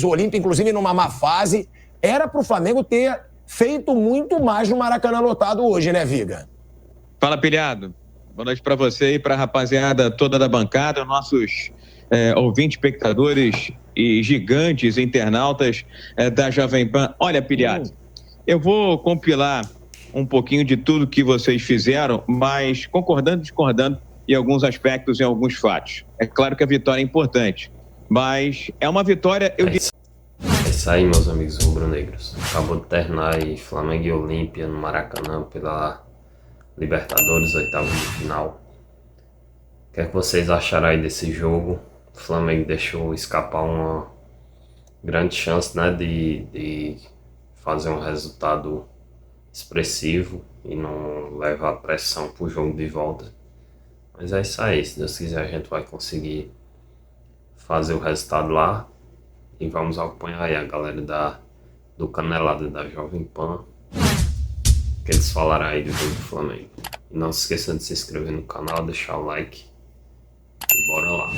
O Olímpia, inclusive, numa má fase, era para o Flamengo ter feito muito mais no Maracanã lotado hoje, né, Viga? Fala, Pilhado. Boa noite para você e para a rapaziada toda da bancada, nossos ouvintes, espectadores e gigantes internautas da Jovem Pan. Olha, Pilhado, eu vou compilar um pouquinho de tudo que vocês fizeram, mas concordando e discordando em alguns aspectos e em alguns fatos. É claro que a vitória é importante, mas é uma vitória... É isso aí, meus amigos rubro-negros. Acabou de terminar aí Flamengo e Olímpia no Maracanã pela Libertadores, oitava de final. O que é que vocês acharam aí desse jogo? O Flamengo deixou escapar uma grande chance, né, de fazer um resultado expressivo e não levar pressão pro jogo de volta. Mas é isso aí, se Deus quiser a gente vai conseguir fazer o resultado lá e vamos acompanhar aí a galera do Canelada da Jovem Pan, que eles falaram aí do jogo do Flamengo. E não se esqueçam de se inscrever no canal, deixar o like e bora lá.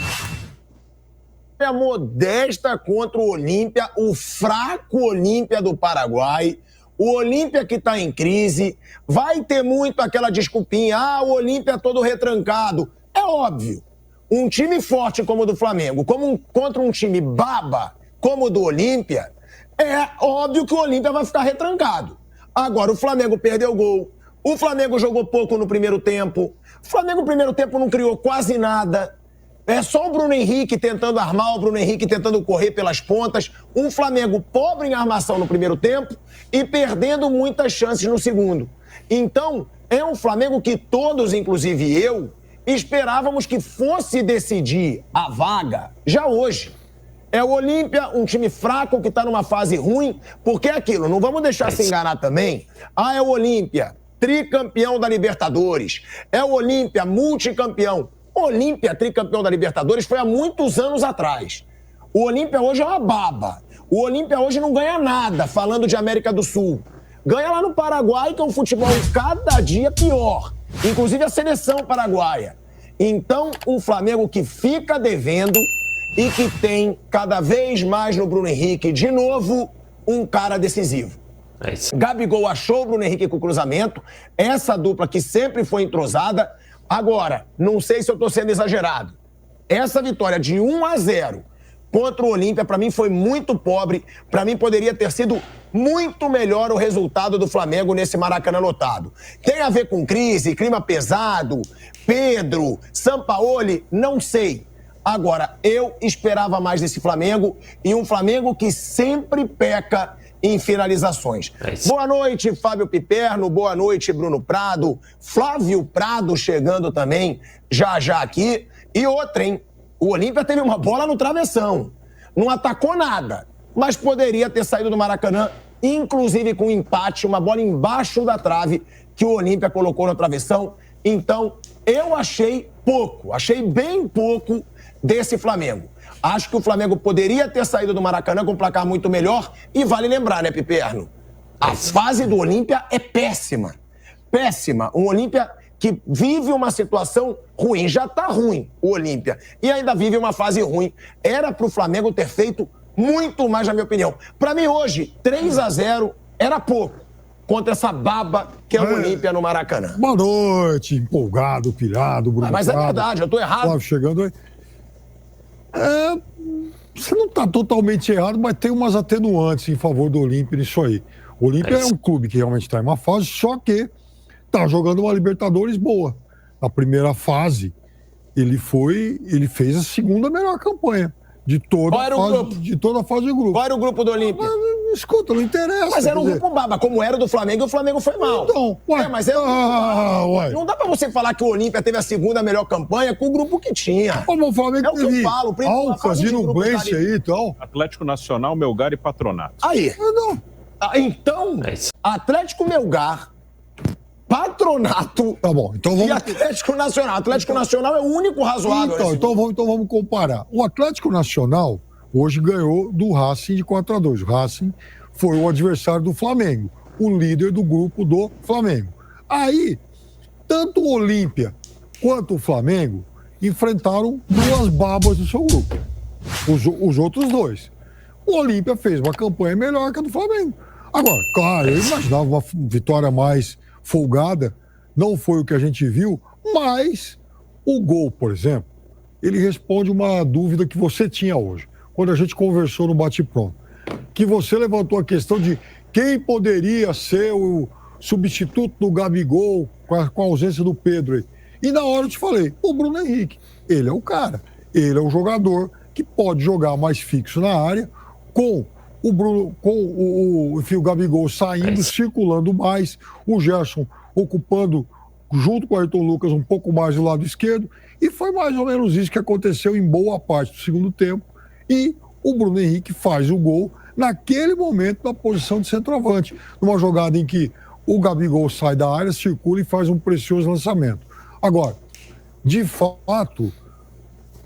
É a modesta contra o Olímpia, o fraco Olímpia do Paraguai. O Olímpia que está em crise, vai ter muito aquela desculpinha, o Olímpia todo retrancado. É óbvio, um time forte como o do Flamengo, contra um time baba como o do Olímpia, é óbvio que o Olímpia vai ficar retrancado. Agora, o Flamengo perdeu gol, o Flamengo jogou pouco no primeiro tempo, o Flamengo no primeiro tempo não criou quase nada. É só o Bruno Henrique tentando armar, o Bruno Henrique tentando correr pelas pontas. Um Flamengo pobre em armação no primeiro tempo e perdendo muitas chances no segundo. Então, é um Flamengo que todos, inclusive eu, esperávamos que fosse decidir a vaga já hoje. É o Olímpia, um time fraco que está numa fase ruim, porque é aquilo, não vamos deixar se enganar também. É o Olímpia, tricampeão da Libertadores. É o Olímpia, multicampeão. O Olímpia, tricampeão da Libertadores, foi há muitos anos atrás. O Olímpia hoje é uma baba. O Olímpia hoje não ganha nada, falando de América do Sul. Ganha lá no Paraguai, que é um futebol cada dia pior. Inclusive a seleção paraguaia. Então, um Flamengo que fica devendo e que tem cada vez mais no Bruno Henrique, de novo, um cara decisivo. Gabigol achou o Bruno Henrique com o cruzamento. Essa dupla que sempre foi entrosada. Agora, não sei se eu estou sendo exagerado. Essa vitória de 1-0 contra o Olímpia, para mim, foi muito pobre. Para mim, poderia ter sido muito melhor o resultado do Flamengo nesse Maracanã lotado. Tem a ver com crise, clima pesado, Pedro, Sampaoli, não sei. Agora, eu esperava mais desse Flamengo e um Flamengo que sempre peca em finalizações. Boa noite, Fábio Piperno. Boa noite, Bruno Prado. Flávio Prado chegando também já aqui. E outra, hein? O Olímpia teve uma bola no travessão. Não atacou nada, mas poderia ter saído do Maracanã, inclusive com um empate, uma bola embaixo da trave que o Olímpia colocou no travessão. Então, eu achei bem pouco desse Flamengo. Acho que o Flamengo poderia ter saído do Maracanã com um placar muito melhor. E vale lembrar, né, Piperno? A fase do Olímpia é péssima. Péssima. Um Olímpia que vive uma situação ruim. Já tá ruim o Olímpia. E ainda vive uma fase ruim. Era pro Flamengo ter feito muito mais, na minha opinião. Pra mim, hoje, 3-0 era pouco. Contra essa baba que é o Olímpia no Maracanã. Boa noite, empolgado, pilhado, Bruno. Mas é verdade, eu tô errado. Flávio chegando aí. Você não está totalmente errado, mas tem umas atenuantes em favor do Olímpia nisso aí. O Olímpia é um clube que realmente está em uma fase, só que está jogando uma Libertadores boa. Na primeira fase, ele fez a segunda melhor campanha de toda a fase de grupo. Qual era o grupo do Olímpia? Escuta, não interessa. Mas era um grupo baba, como era o do Flamengo, e o Flamengo foi mal. Então, não dá pra você falar que o Olímpia teve a segunda melhor campanha com o grupo que tinha. Como o Flamengo teve Alcas e Nublense aí e tal. Atlético Nacional, Melgar e Patronato. Aí. Então, Atlético Melgar, Patronato tá bom, então vamos... e Atlético Nacional. Atlético Nacional é o único razoável. Então vamos comparar. O Atlético Nacional hoje ganhou do Racing de 4-2. O Racing foi o adversário do Flamengo, o líder do grupo do Flamengo. Aí, tanto o Olímpia quanto o Flamengo enfrentaram duas babas do seu grupo. Os outros dois. O Olímpia fez uma campanha melhor que a do Flamengo. Agora, claro, eu imaginava uma vitória mais folgada, não foi o que a gente viu, mas o gol, por exemplo, ele responde uma dúvida que você tinha hoje, quando a gente conversou no Bate-Pronto, que você levantou a questão de quem poderia ser o substituto do Gabigol com a ausência do Pedro aí. E na hora eu te falei, o Bruno Henrique, ele é o cara, ele é o jogador que pode jogar mais fixo na área, com o Bruno, enfim, o Gabigol saindo, circulando mais, o Gerson ocupando, junto com o Ayrton Lucas, um pouco mais do lado esquerdo, e foi mais ou menos isso que aconteceu em boa parte do segundo tempo, e o Bruno Henrique faz o gol naquele momento na posição de centroavante, numa jogada em que o Gabigol sai da área, circula e faz um precioso lançamento. Agora, de fato,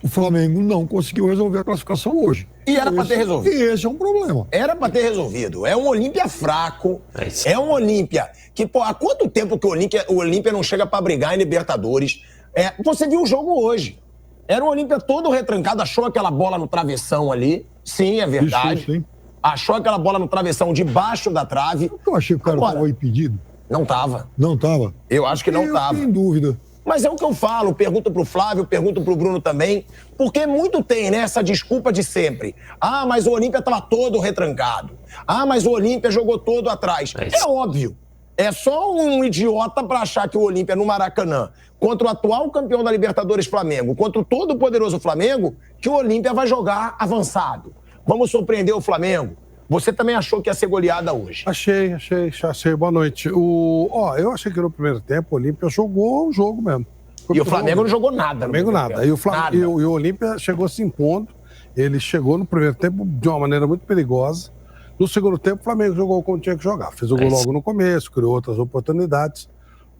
o Flamengo não conseguiu resolver a classificação hoje. E era para ter resolvido. E esse é um problema. Era para ter resolvido. É um Olímpia fraco. É um Olímpia que, pô, há quanto tempo que o Olímpia não chega para brigar em Libertadores? Você viu o jogo hoje. Era um Olímpia todo retrancado, achou aquela bola no travessão ali. Sim, é verdade. Isso, hein? Achou aquela bola no travessão debaixo da trave. Eu achei que o cara estava impedido. Não estava. Não estava? Eu acho que não estava. Sem dúvida. Mas é o que eu falo, pergunto pro Flávio, pergunto pro Bruno também, porque muito tem, né, essa desculpa de sempre. Ah, mas o Olímpia estava todo retrancado. Ah, mas o Olímpia jogou todo atrás. É óbvio. É só um idiota para achar que o Olímpia no Maracanã, contra o atual campeão da Libertadores Flamengo, contra o todo poderoso Flamengo, que o Olímpia vai jogar avançado. Vamos surpreender o Flamengo. Você também achou que ia ser goleada hoje? Achei. Boa noite. Eu achei que no primeiro tempo o Olímpia jogou o jogo mesmo. E o Flamengo não jogou nada. O Flamengo nada. E o Olímpia chegou se impondo. Ele chegou no primeiro tempo de uma maneira muito perigosa. No segundo tempo, o Flamengo jogou como tinha que jogar. Fez o gol logo no começo, criou outras oportunidades.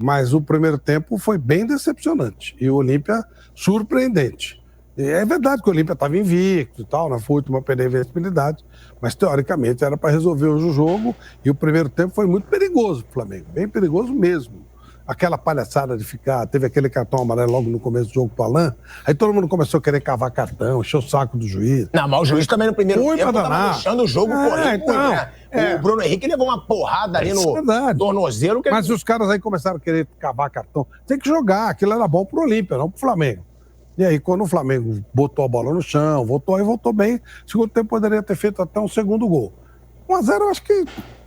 Mas o primeiro tempo foi bem decepcionante. E o Olímpia, surpreendente. É verdade que o Olímpia estava invicto e tal, na última perder a invencibilidade, mas teoricamente era para resolver hoje o jogo, e o primeiro tempo foi muito perigoso para o Flamengo, bem perigoso mesmo. Aquela palhaçada de teve aquele cartão amarelo logo no começo do jogo pro Alain, aí todo mundo começou a querer cavar cartão, encher o saco do juiz. Não, mas o juiz também no primeiro tempo estava deixando o jogo correr muito, né? O Bruno Henrique levou uma porrada ali no tornozelo. Mas os caras aí começaram a querer cavar cartão. Tem que jogar, aquilo era bom pro Olímpia, não pro Flamengo. E aí, quando o Flamengo botou a bola no chão, voltou bem, segundo tempo poderia ter feito até um segundo gol. 1-0 eu acho que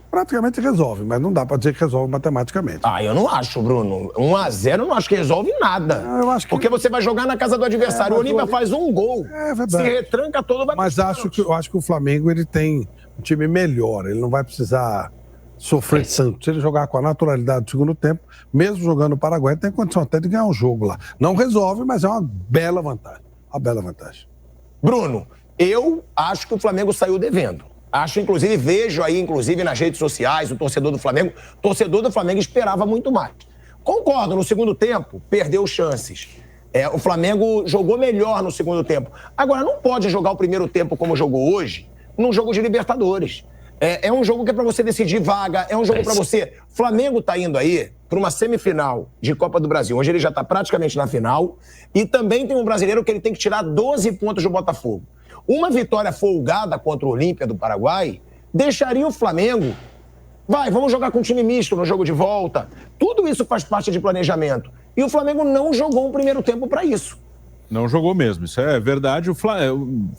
praticamente resolve, mas não dá pra dizer que resolve matematicamente. Eu não acho, Bruno. 1-0 eu não acho que resolve nada. Eu acho que... Porque você vai jogar na casa do adversário, o Olímpia faz um gol. É verdade. Se retranca todo, vai... Mas eu acho que o Flamengo ele tem um time melhor, ele não vai precisar sofrer tanto. Se ele jogar com a naturalidade do segundo tempo, mesmo jogando no Paraguai, tem condição até de ganhar um jogo lá. Não resolve, mas é uma bela vantagem. Uma bela vantagem. Bruno, eu acho que o Flamengo saiu devendo. Vejo aí, nas redes sociais, o torcedor do Flamengo esperava muito mais. Concordo, no segundo tempo, perdeu chances. O Flamengo jogou melhor no segundo tempo. Agora, não pode jogar o primeiro tempo como jogou hoje, num jogo de Libertadores. É um jogo que é pra você decidir vaga, é um jogo pra você... Flamengo tá indo aí pra uma semifinal de Copa do Brasil. Hoje ele já tá praticamente na final. E também tem um brasileiro que ele tem que tirar 12 pontos do Botafogo. Uma vitória folgada contra o Olímpia do Paraguai deixaria o Flamengo... vamos jogar com um time misto no jogo de volta. Tudo isso faz parte de planejamento. E o Flamengo não jogou o primeiro tempo pra isso. Não jogou mesmo, isso é verdade.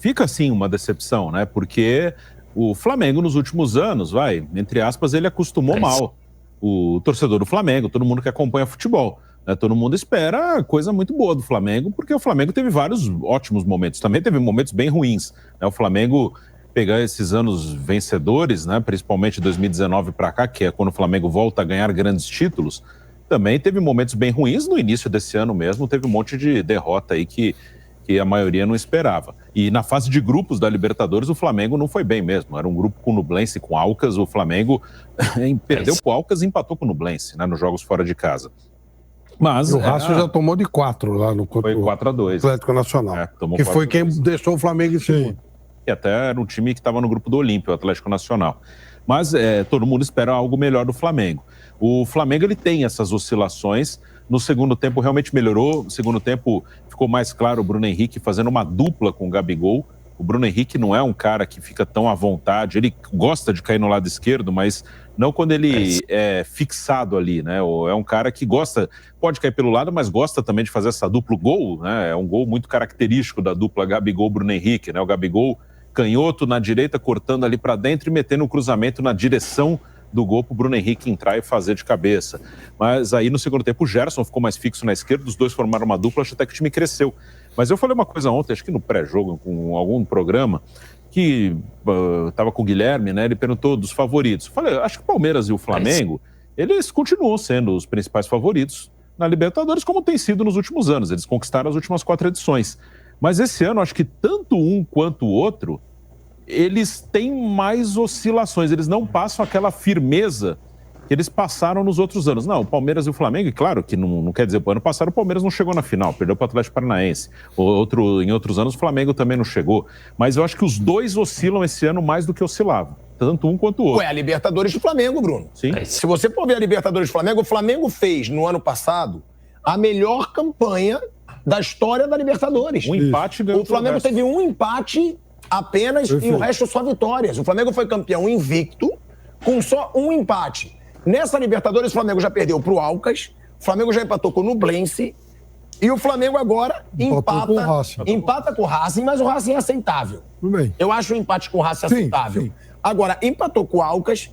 Fica, assim, uma decepção, né? Porque... O Flamengo, nos últimos anos, entre aspas, ele acostumou mal o torcedor do Flamengo, todo mundo que acompanha futebol. Né? Todo mundo espera coisa muito boa do Flamengo, porque o Flamengo teve vários ótimos momentos. Também teve momentos bem ruins. Né? O Flamengo pegar esses anos vencedores, né? Principalmente 2019 para cá, que é quando o Flamengo volta a ganhar grandes títulos, também teve momentos bem ruins. No início desse ano mesmo, teve um monte de derrota aí que a maioria não esperava. E na fase de grupos da Libertadores, o Flamengo não foi bem mesmo. Era um grupo com o Nublense e com o Alcas. O Flamengo perdeu com o Alcas e empatou com o Nublense, né, nos jogos fora de casa. Mas o Racing já tomou de 4 lá no foi 4-2. Atlético Nacional. Que foi quem deixou o Flamengo em segundo. E até era um time que estava no grupo do Olímpia, o Atlético Nacional. Mas todo mundo espera algo melhor do Flamengo. O Flamengo ele tem essas oscilações. No segundo tempo realmente melhorou. No segundo tempo ficou mais claro o Bruno Henrique fazendo uma dupla com o Gabigol. O Bruno Henrique não é um cara que fica tão à vontade, ele gosta de cair no lado esquerdo, mas não quando ele é fixado ali, né? Ou é um cara que gosta, pode cair pelo lado, mas gosta também de fazer essa duplo gol, né? É um gol muito característico da dupla Gabigol-Bruno Henrique, né? O Gabigol canhoto na direita, cortando ali para dentro e metendo um cruzamento na direção do gol para o Bruno Henrique entrar e fazer de cabeça. Mas aí no segundo tempo o Gerson ficou mais fixo na esquerda, os dois formaram uma dupla, acho até que o time cresceu. Mas eu falei uma coisa ontem, acho que no pré-jogo, com algum programa, que estava com o Guilherme, né? Ele perguntou dos favoritos. Eu falei, acho que o Palmeiras e o Flamengo, eles continuam sendo os principais favoritos na Libertadores, como tem sido nos últimos anos. Eles conquistaram as últimas 4 edições. Mas esse ano, acho que tanto um quanto o outro, eles têm mais oscilações, eles não passam aquela firmeza que eles passaram nos outros anos. Não, o Palmeiras e o Flamengo, e claro que não quer dizer, ano passado o Palmeiras não chegou na final, perdeu para o Atlético Paranaense. Em outros anos o Flamengo também não chegou. Mas eu acho que os dois oscilam esse ano mais do que oscilavam, tanto um quanto o outro. Ué, a Libertadores do Flamengo, Bruno. Sim. Se você for ver a Libertadores do Flamengo, o Flamengo fez, no ano passado, a melhor campanha da história da Libertadores. Um empate ganhou. O Flamengo teve um empate apenas e o resto só vitórias. O Flamengo foi campeão invicto com só um empate. Nessa Libertadores, o Flamengo já perdeu pro Alcas, o Flamengo já empatou com o Nublense e o Flamengo agora empata com o Racing, mas o Racing é aceitável. Tudo bem. Eu acho o empate com o Racing aceitável. Sim. Agora, empatou com o Alcas,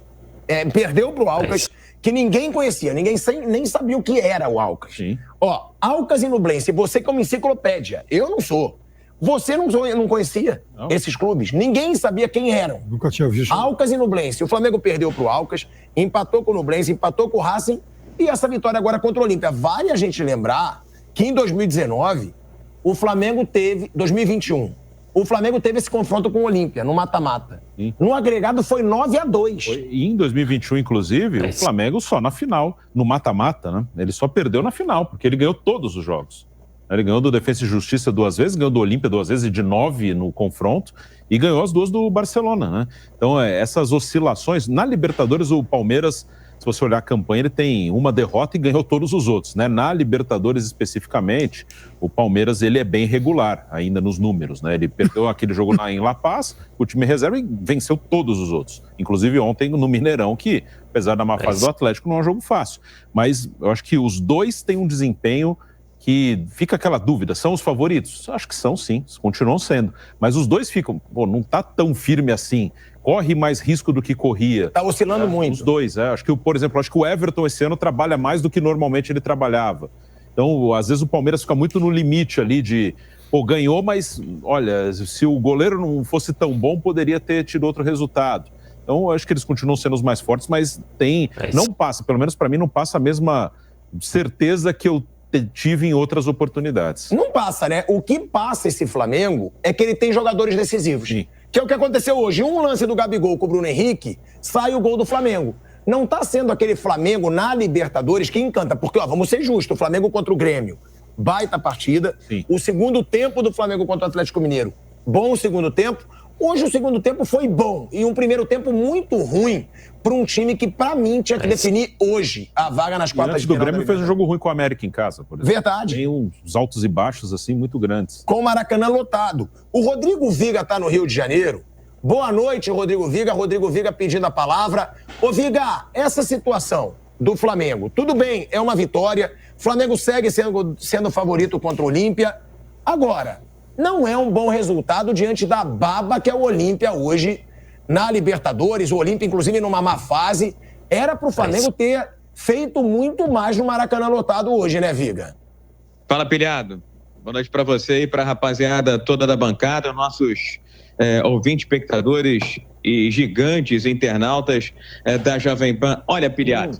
perdeu pro Alcas, que ninguém conhecia, ninguém nem sabia o que era o Alcas. Sim. Ó, Alcas e Nublense, você como enciclopédia, eu não sou. Você não conhecia esses clubes. Ninguém sabia quem eram. Nunca tinha visto. Alcas e Nublense. O Flamengo perdeu pro Alcas, empatou com o Nublense, empatou com o Racing e essa vitória agora contra o Olímpia. Vale a gente lembrar que em 2019, o Flamengo teve... 2021, o Flamengo teve esse confronto com o Olímpia, no mata-mata. No agregado foi 9-2. E em 2021, inclusive, o Flamengo só na final, no mata-mata, né? Ele só perdeu na final, porque ele ganhou todos os jogos. Ele ganhou do Defensa e Justiça 2 vezes, ganhou do Olímpia 2 vezes, de 9 no confronto, e ganhou as 2 do Barcelona, né? Então, essas oscilações... Na Libertadores, o Palmeiras, se você olhar a campanha, ele tem uma derrota e ganhou todos os outros, né? Na Libertadores, especificamente, o Palmeiras, ele é bem regular, ainda nos números, né? Ele perdeu aquele jogo em La Paz, o time reserva, e venceu todos os outros. Inclusive ontem no Mineirão, que, apesar da má fase do Atlético, não é um jogo fácil. Mas eu acho que os dois têm um desempenho que fica aquela dúvida, são os favoritos? Acho que são, sim, continuam sendo. Mas os dois ficam, não tá tão firme assim, corre mais risco do que corria. Tá oscilando muito. Os dois, acho que, por exemplo, acho que o Everton esse ano trabalha mais do que normalmente ele trabalhava. Então, às vezes o Palmeiras fica muito no limite ali de, ganhou, mas, olha, se o goleiro não fosse tão bom, poderia ter tido outro resultado. Então, eu acho que eles continuam sendo os mais fortes, mas não passa, pelo menos para mim, não passa a mesma certeza que eu tive em outras oportunidades. Não passa, né? O que passa esse Flamengo é que ele tem jogadores decisivos. Sim. Que é o que aconteceu hoje. Um lance do Gabigol com o Bruno Henrique, sai o gol do Flamengo. Não tá sendo aquele Flamengo na Libertadores que encanta. Porque, vamos ser justos, o Flamengo contra o Grêmio, baita partida. Sim. O segundo tempo do Flamengo contra o Atlético Mineiro, bom segundo tempo. Hoje o segundo tempo foi bom e um primeiro tempo muito ruim para um time que, para mim, tinha que definir hoje a vaga nas quartas de final. O Grêmio fez um jogo ruim com o América em casa, por exemplo. Verdade. Tem uns altos e baixos, assim, muito grandes. Com o Maracanã lotado. O Rodrigo Viga tá no Rio de Janeiro. Boa noite, Rodrigo Viga. Rodrigo Viga pedindo a palavra. Ô, Viga, essa situação do Flamengo, tudo bem, é uma vitória. O Flamengo segue sendo favorito contra o Olímpia. Agora, não é um bom resultado diante da baba que é o Olímpia hoje na Libertadores. O Olímpia, inclusive, numa má fase. Era pro Flamengo ter feito muito mais no Maracanã lotado hoje, né, Viga? Fala, Pilhado. Boa noite pra você e pra rapaziada toda da bancada, nossos ouvintes, espectadores e gigantes internautas da Jovem Pan. Olha, Pilhado,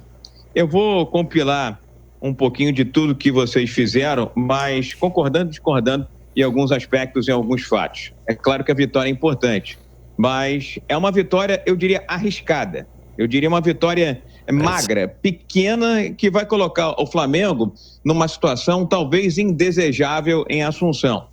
eu vou compilar um pouquinho de tudo que vocês fizeram, mas concordando e discordando em alguns aspectos, em alguns fatos. É claro que a vitória é importante, mas é uma vitória, eu diria, arriscada. Eu diria uma vitória magra, pequena, que vai colocar o Flamengo numa situação talvez indesejável em Assunção.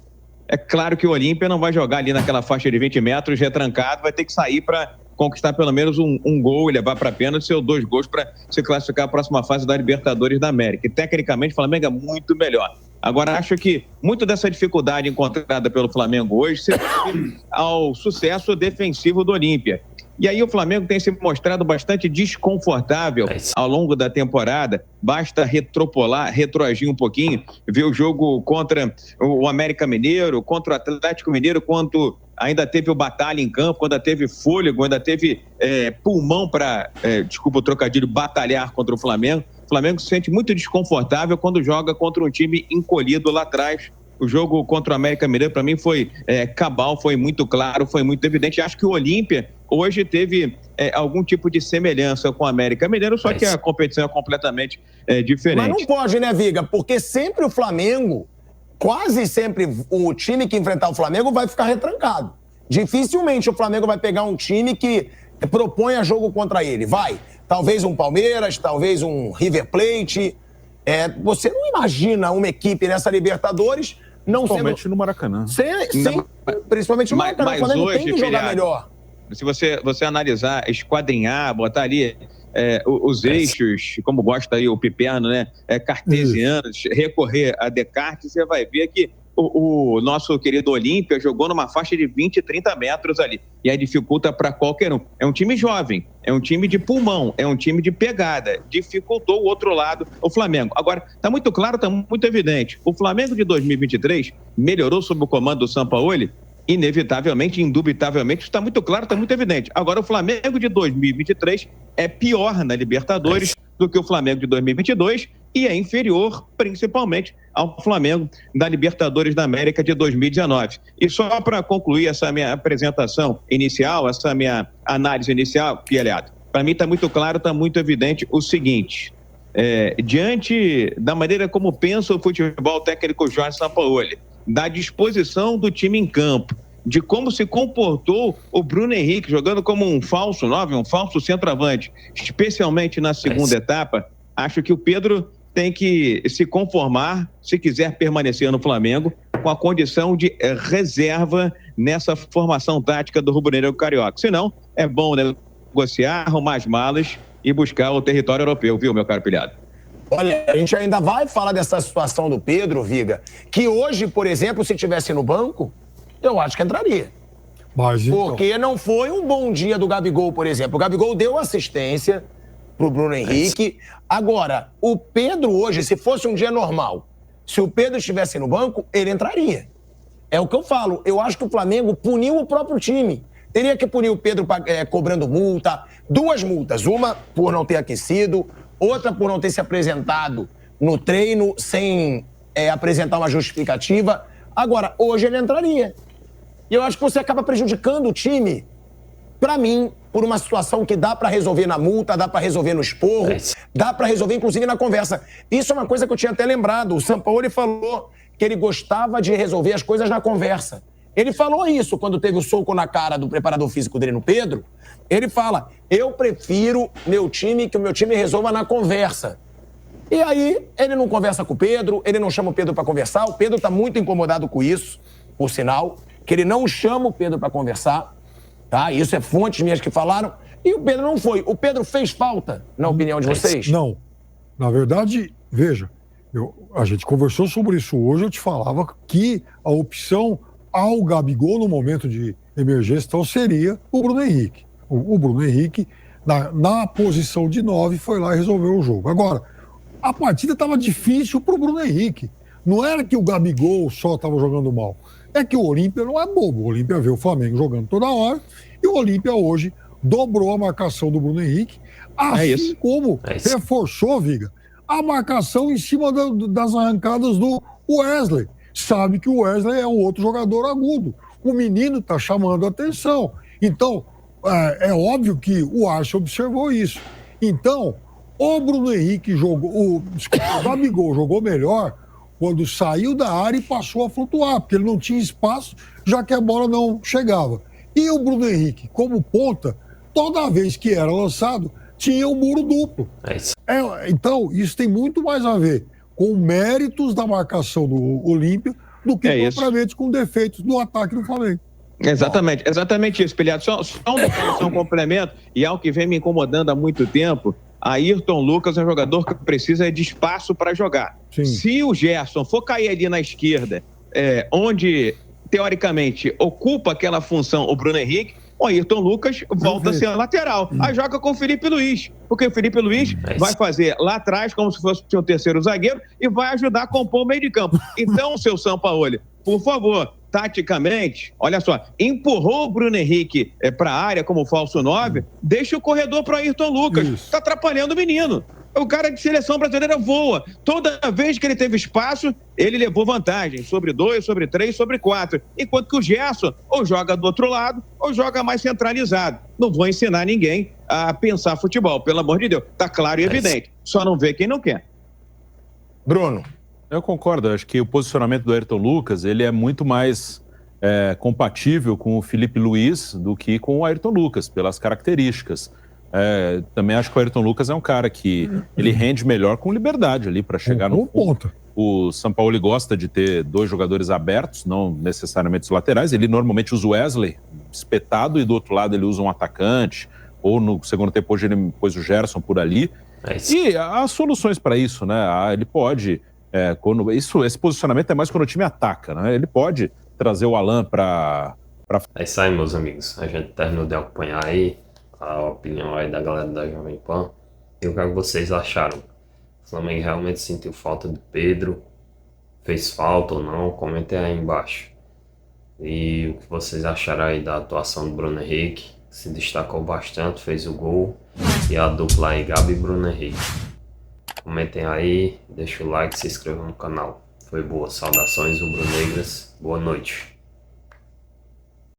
É claro que o Olímpia não vai jogar ali naquela faixa de 20 metros retrancado, vai ter que sair para conquistar pelo menos um gol e levar para pênalti, ou 2 gols para se classificar a próxima fase da Libertadores da América. E, tecnicamente, o Flamengo é muito melhor. Agora, acho que muito dessa dificuldade encontrada pelo Flamengo hoje se deve ao sucesso defensivo do Olímpia. E aí o Flamengo tem se mostrado bastante desconfortável ao longo da temporada. Basta retroagir um pouquinho, ver o jogo contra o América Mineiro, contra o Atlético Mineiro, quando ainda teve o batalha em campo, quando ainda teve fôlego, ainda teve pulmão para, desculpa o trocadilho, batalhar contra o Flamengo. O Flamengo se sente muito desconfortável quando joga contra um time encolhido lá atrás. O jogo contra o América Mineiro, para mim, foi cabal, foi muito claro, foi muito evidente. Acho que o Olímpia hoje teve algum tipo de semelhança com o América Mineiro, só que a competição é completamente diferente. Mas não pode, né, Viga? Porque sempre o Flamengo, quase sempre o time que enfrentar o Flamengo vai ficar retrancado. Dificilmente o Flamengo vai pegar um time que propõe a jogo contra ele. Vai. Talvez um Palmeiras, talvez um River Plate. Você não imagina uma equipe nessa Libertadores não principalmente no Maracanã. Principalmente no Maracanã. O Flamengo hoje, tem que jogar melhor. Se você analisar, esquadrinhar, botar ali os eixos, como gosta aí o Piperno, né? Cartesianos, recorrer a Descartes, você vai ver que o nosso querido Olímpia jogou numa faixa de 20, 30 metros ali. E aí dificulta para qualquer um. É um time jovem, é um time de pulmão, é um time de pegada. Dificultou o outro lado, o Flamengo. Agora, está muito claro, está muito evidente. O Flamengo de 2023 melhorou sob o comando do Sampaoli? Inevitavelmente, indubitavelmente, está muito claro, está muito evidente. Agora, o Flamengo de 2023 é pior na Libertadores do que o Flamengo de 2022 e é inferior, principalmente, ao Flamengo da Libertadores da América de 2019. E só para concluir essa minha apresentação inicial, essa minha análise inicial, Pielhado, para mim está muito claro, está muito evidente o seguinte: diante da maneira como pensa o futebol técnico Jorge Sampaoli, da disposição do time em campo, de como se comportou o Bruno Henrique, jogando como um falso 9, um falso centroavante, especialmente na segunda etapa, acho que o Pedro tem que se conformar, se quiser permanecer no Flamengo, com a condição de reserva nessa formação tática do rubro-negro carioca. Senão, é bom negociar, arrumar as malas e buscar o território europeu, viu, meu caro Pilhado? Olha, a gente ainda vai falar dessa situação do Pedro, Viga, que hoje, por exemplo, se tivesse no banco, eu acho que entraria. Mas, então... Porque não foi um bom dia do Gabigol, por exemplo. O Gabigol deu assistência pro Bruno Henrique. Agora, o Pedro hoje, se fosse um dia normal, se o Pedro estivesse no banco, ele entraria. É o que eu falo. Eu acho que o Flamengo puniu o próprio time. Teria que punir o Pedro cobrando multa. 2 multas. Uma por não ter aquecido, outra por não ter se apresentado no treino sem apresentar uma justificativa. Agora, hoje ele entraria. E eu acho que você acaba prejudicando o time, pra mim, por uma situação que dá pra resolver na multa, dá pra resolver no esporro, dá pra resolver inclusive na conversa. Isso é uma coisa que eu tinha até lembrado. O Sampaoli falou que ele gostava de resolver as coisas na conversa. Ele falou isso quando teve o soco na cara do preparador físico dele no Pedro. Ele fala, eu prefiro que o meu time resolva na conversa. E aí, ele não conversa com o Pedro, ele não chama o Pedro pra conversar. O Pedro tá muito incomodado com isso, por sinal, que ele não chama o Pedro pra conversar, tá? Isso é fontes minhas que falaram. E o Pedro não foi. O Pedro fez falta, na opinião de vocês? Não. Na verdade, veja, a gente conversou sobre isso hoje, eu te falava que a opção ao Gabigol no momento de emergência então, seria o Bruno Henrique. O Bruno Henrique, na posição de 9, foi lá e resolveu o jogo. Agora, a partida estava difícil para o Bruno Henrique. Não era que o Gabigol só estava jogando mal. É que o Olímpia não é bobo. O Olímpia vê o Flamengo jogando toda hora e o Olímpia hoje dobrou a marcação do Bruno Henrique, assim como reforçou, Viga, a marcação em cima das arrancadas do Wesley. Sabe que o Wesley é um outro jogador agudo. O menino está chamando a atenção. Então, é óbvio que o Arce observou isso. Então, o Bruno Henrique o Gabigol jogou melhor quando saiu da área e passou a flutuar, porque ele não tinha espaço, já que a bola não chegava. E o Bruno Henrique, como ponta, toda vez que era lançado, tinha um muro duplo. Então, isso tem muito mais a ver com méritos da marcação do Olímpia do que propriamente com defeitos do ataque do Flamengo. Exatamente isso, Pilhado. Só um complemento, e algo que vem me incomodando há muito tempo, Ayrton Lucas é um jogador que precisa de espaço para jogar. Sim. Se o Gerson for cair ali na esquerda, onde, teoricamente, ocupa aquela função o Bruno Henrique, o Ayrton Lucas volta a ser lateral. Aí joga com o Felipe Luiz, porque o Felipe Luiz vai fazer lá atrás como se fosse o terceiro zagueiro e vai ajudar a compor o meio de campo. Então, seu Sampaoli, por favor, taticamente, olha só, empurrou o Bruno Henrique para a área como falso 9, deixa o corredor para o Ayrton Lucas. Está atrapalhando o menino. O cara de seleção brasileira voa. Toda vez que ele teve espaço, ele levou vantagem sobre 2, sobre 3, sobre 4. Enquanto que o Gerson ou joga do outro lado ou joga mais centralizado. Não vou ensinar ninguém a pensar futebol, pelo amor de Deus. Tá claro e evidente. Só não vê quem não quer. Bruno. Eu concordo. Acho que o posicionamento do Ayrton Lucas ele é muito mais compatível com o Felipe Luiz do que com o Ayrton Lucas, pelas características. Também acho que o Ayrton Lucas é um cara que ele rende melhor com liberdade ali para chegar no ponto. O Sampaoli gosta de ter 2 jogadores abertos, não necessariamente os laterais. Ele normalmente usa o Wesley espetado e do outro lado ele usa um atacante, ou no segundo tempo hoje ele pôs o Gerson por ali. E há soluções para isso, né? Ele pode, esse posicionamento é mais quando o time ataca, né? Ele pode trazer o Alan para... É isso aí, meus amigos. A gente terminou de acompanhar aí a opinião aí da galera da Jovem Pan. E o que vocês acharam? O Flamengo realmente sentiu falta de Pedro? Fez falta ou não? Comentem aí embaixo. E o que vocês acharam aí da atuação do Bruno Henrique? Se destacou bastante, fez o gol. E a dupla aí, Gabi e Bruno Henrique. Comentem aí, deixa o like, se inscrevam no canal. Foi boa. Saudações, rubro-negras. Boa noite.